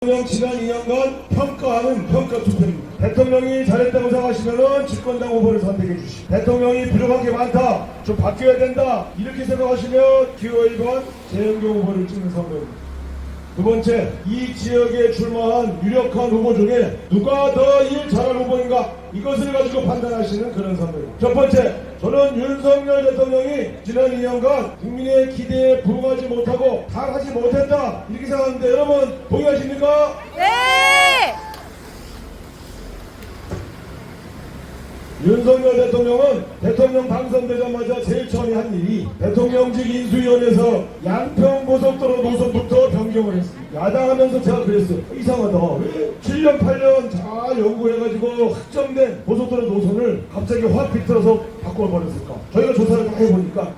대통령 지난 2년간 평가하는 평가 투표입니다. 대통령이 잘했다고 생각하시면 집권당 후보를 선택해 주시고, 대통령이 부족한 게 많다, 좀 바뀌어야 된다, 이렇게 생각하시면 기호 1번 재영경 후보를 찍는 선거입니다. 두 번째, 이 지역에 출마한 유력한 후보 중에 누가 더 일 잘할 후보인가, 이것을 가지고 판단하시는 그런 선거입니다. 첫 번째, 저는 윤석열 대통령이 지난 2년간 국민의 기대에 부응하지 못하고 잘하지 못했다, 이렇게 생각하는데 여러분 동의하십니까? 네! 윤석열 대통령은 대통령 당선되자마자 제일 처음에 한 일이 대통령직 인수위원회에서 양평고속도로 노선부터 변경을 했습니다. 야당하면서 제가 그랬어요. 이상하다. 왜 7년 8년 잘 연구해가지고 확정된 고속도로 노선을 갑자기 확 비틀어서 바꿔버렸을까? 저희가 조사를 다 해보니까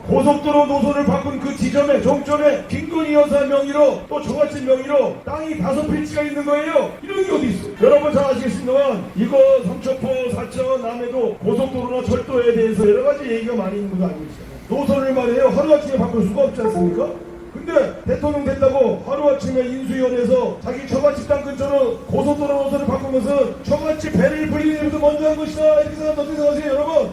고속도로 노선을 바꾼 그 지점에 종점에 김건희 여사 명의로 또 저같이 명의로 땅이 5필지가 있는 거예요. 이런 게 어디 있어? 여러분 잘 아시겠습니다만 이거 삼천포 사천 남해도 고속도로나 철도에 대해서 여러 가지 얘기가 많이 있는 거 아니겠어요? 노선을 말이에요. 하루아침에 바꿀 수가 없지 않습니까? 근데 대통령 됐다고 하루아침에 인수위원회에서 자기 처갓집 땅 근처로 고속도로 노선을 바꾼 것은 처갓집 배를 불리는 일부터 먼저 한 것이다, 이렇게 생각하면 어떻게 생각하세요 여러분?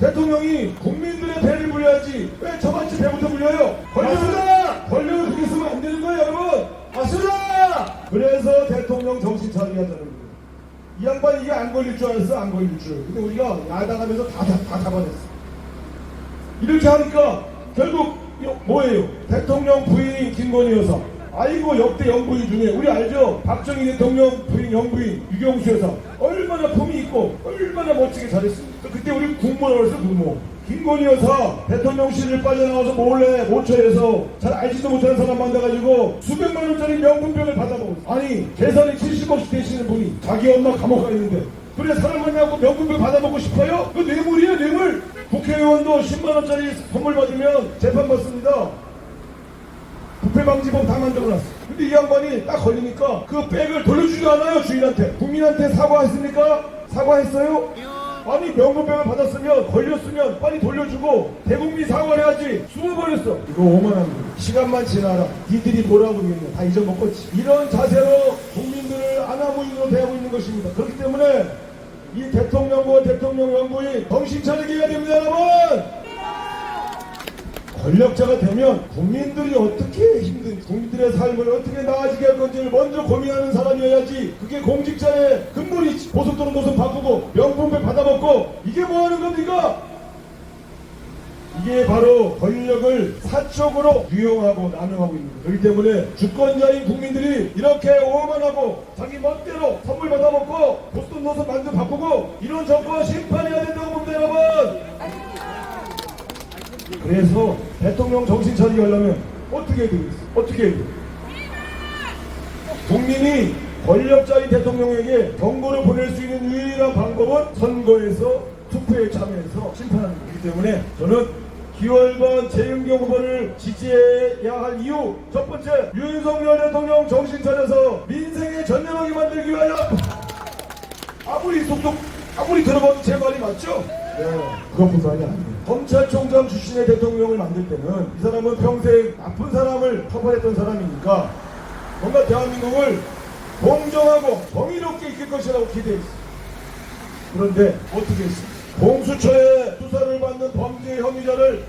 대통령이 국민들의 배를 불려야지 왜 처갓집 배부터 불려요? 권력을 그렇게 쓰면 안 되는 거예요 여러분. 맞습니다. 그래서 대통령 정신 차리게 하자는 거예요. 이 양반이 이게 안 걸릴 줄 알았어? 안 걸릴 줄. 근데 우리가 야당하면서 다 잡아냈어. 이렇게 하니까 결국 뭐예요? 대통령 부인 김건희 여사, 아이고 역대 영부인 중에 우리 알죠? 박정희 대통령 부인 영부인 유경수 여사 얼마나 품이 있고 얼마나 멋지게 잘했습니까? 그때 우리 국모라고 했어. 국모 김건희 여사 대통령실을 빠져나와서 몰래 모처에서 잘 알지도 못하는 사람 만나가지고 수백만 원짜리 명품병을 받아먹었어. 아니 계산이 70억씩 되시는 분이 자기 엄마 감옥 가 있는데 그래 사람 만나고 명품병 받아먹고 싶어요? 그 뇌물이에요 뇌물. 국회의원도 10만원짜리 선물 받으면 재판 받습니다. 부패방지법 다 만들어놨어. 근데 이 양반이 딱 걸리니까 그 백을 돌려주지도 않아요. 주인한테. 국민한테 사과했습니까? 사과했어요? 아니 명분백을 받았으면 걸렸으면 빨리 돌려주고 대국민 사과를 해야지. 숨어버렸어. 이거 오만합니다. 시간만 지나라. 니들이 뭐라고 그러겠냐. 다 잊어먹겠지. 이런 자세로 국민들을 아나무인으로 대하고 있는 것입니다. 그렇기 때문에 이 대통령과 대통령 연구인 정신 차리게 해야 됩니다 여러분. 권력자가 되면 국민들이 어떻게 힘든 국민들의 삶을 어떻게 나아지게 할 건지를 먼저 고민하는 사람이어야지. 그게 공직자의 근본이지. 고속도로 노선 바꾸고 명품백 받아먹고 이게 뭐하는 겁니까? 이게 바로 권력을 사적으로 유용하고 남용하고 있는 거예요. 그렇기 때문에 주권자인 국민들이 이렇게 오만하고 자기 멋대로 선물 받아먹고 고속도로 노선 만들어 바꾸고 이런 정권 심판해야 된다고 봅니다 여러분. 그래서 대통령 정신 차리게 하려면 어떻게 해야 되겠어? 어떻게 해야 돼? 국민이 권력자인 대통령에게 경고를 보낼 수 있는 유일한 방법은 선거에서 투표에 참여해서 심판하는 거기 때문에 저는 기호 1번 재영경 후보를 지지해야 할 이유 첫 번째, 윤석열 대통령 정신 차려서 민생에 전념하게 만들기 위하여. 아무리 들어봐도 제 말이 맞죠? 네, 그것뿐만이 아니에요. 검찰총장 출신의 대통령을 만들 때는 이 사람은 평생 나쁜 사람을 처벌했던 사람이니까 뭔가 대한민국을 공정하고 정의롭게 이끌 것이라고 기대했어요. 그런데 어떻게 했습니까? 공수처에 수사를 받는 범죄 혐의자를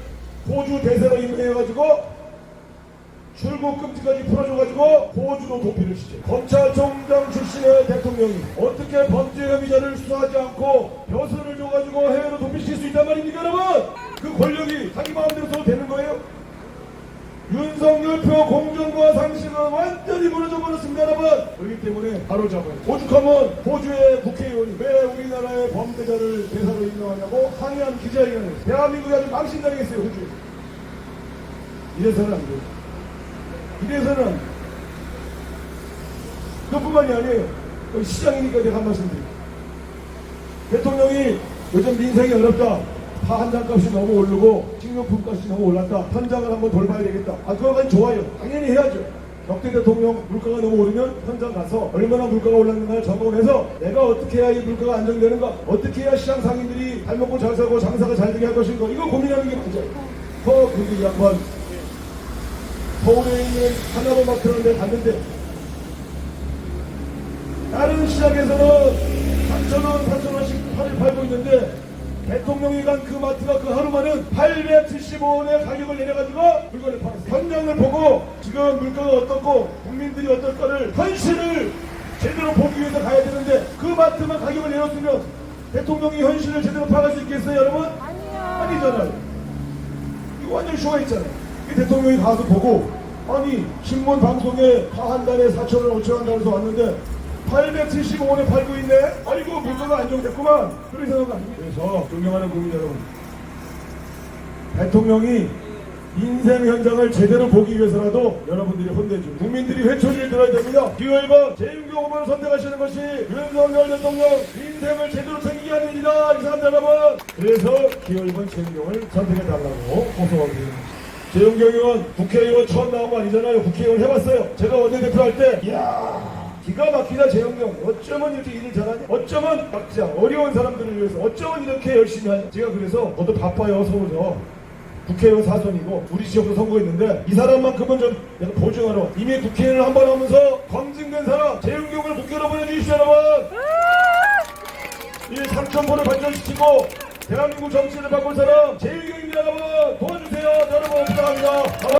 호주 대세로 임명해가지고 출국 금지까지 풀어줘가지고 호주로 도피를 시켜. 검찰총장 출신의 대통령이 어떻게 범죄 혐의자를 수사하지 않고 벼슬을 줘가지고 해외로 도피시킬 수 있단 말입니까 여러분? 그 권력이 자기 마음대로 써도 되는 거예요? 윤석열표 공정과 상식은 완전히 무너져 버렸습니다 여러분. 그렇기 때문에 바로 잡아요. 오죽하면 호주의 국회의원이 왜 우리나라의 범죄자를 대사로 임명하냐고 항의한 기자회견을 했어요. 대한민국이 아주 망신당했어요 호주에. 이래서는 안 돼요. 이래서는 그것뿐만이 아니에요. 시장이니까 내가 한 말씀 드릴게요. 대통령이 요즘 민생이 어렵다. 파 한 장 값이 너무 오르고 식료품 값이 너무 올랐다. 현장을 한번 돌봐야 되겠다. 그거까지 좋아요. 당연히 해야죠. 역대 대통령 물가가 너무 오르면 현장 가서 얼마나 물가가 올랐는가를 점검해서 내가 어떻게 해야 이 물가가 안정되는가, 어떻게 해야 시장 상인들이 잘 먹고 잘 사고 장사가 잘 되게 할 것인가, 이거 고민하는 게 맞아요. 근데 이 양반 서울에 있는 하나로마트라는 데 갔는데 다른 시장에서는 3,000원, 4,000원씩 팔을 팔고 있는데 대통령이 간 그 마트가 그 하루만은 875원의 가격을 내려가지고 물건을 팔았어요. 현장을 보고 지금 물가가 어떻고 국민들이 어떨까를 현실을 제대로 보기 위해서 가야 되는데 그 마트만 가격을 내렸으면 대통령이 현실을 제대로 파악할 수 있겠어요, 여러분? 아니잖아요. 이거 완전 쇼가 있잖아요. 이 대통령이 가서 보고 아니 신문 방송에 파 한 달에 4,000원, 5,000원 달해서 왔는데 875원에 팔고 있네? 아이고 물가가 안정됐구만. 그런 생각 아닙니까? 그래서 존경하는 국민 여러분, 대통령이 인생 현장을 제대로 보기 위해서라도 여러분들이 혼내주고 국민들이 회초리를 들어야 됩니다. 기호 1번 재윤경 후보를 선택하시는 것이 윤석열 대통령 인생을 제대로 챙기게 하는 일이다. 이 사람들 여러분. 그래서 기호 1번 재윤경을 선택해달라고 호소하고 있습니다. 재윤경 의원 국회의원 처음 나온 거 아니잖아요. 국회의원 해봤어요. 제가 원내대표 할 때 이야 기가 막히다. 재윤경 어쩌면 이렇게 일을 잘하냐, 어쩌면 막자 어려운 사람들을 위해서 어쩌면 이렇게 열심히 하냐. 제가 그래서 저도 바빠요. 서울서 국회의원 사선이고 우리 지역도 선거했는데 이 사람만큼은 좀 내가 보증하러 이미 국회의원을 한 번 하면서 검증된 사람 재윤경을 국회로 보내주십시오. 여러분, 이 삼천포를 발전시키고 대한민국 정치를 바꿀 사람 재윤경입니다. 여러분 도와주세요. 여러분 부탁합니다.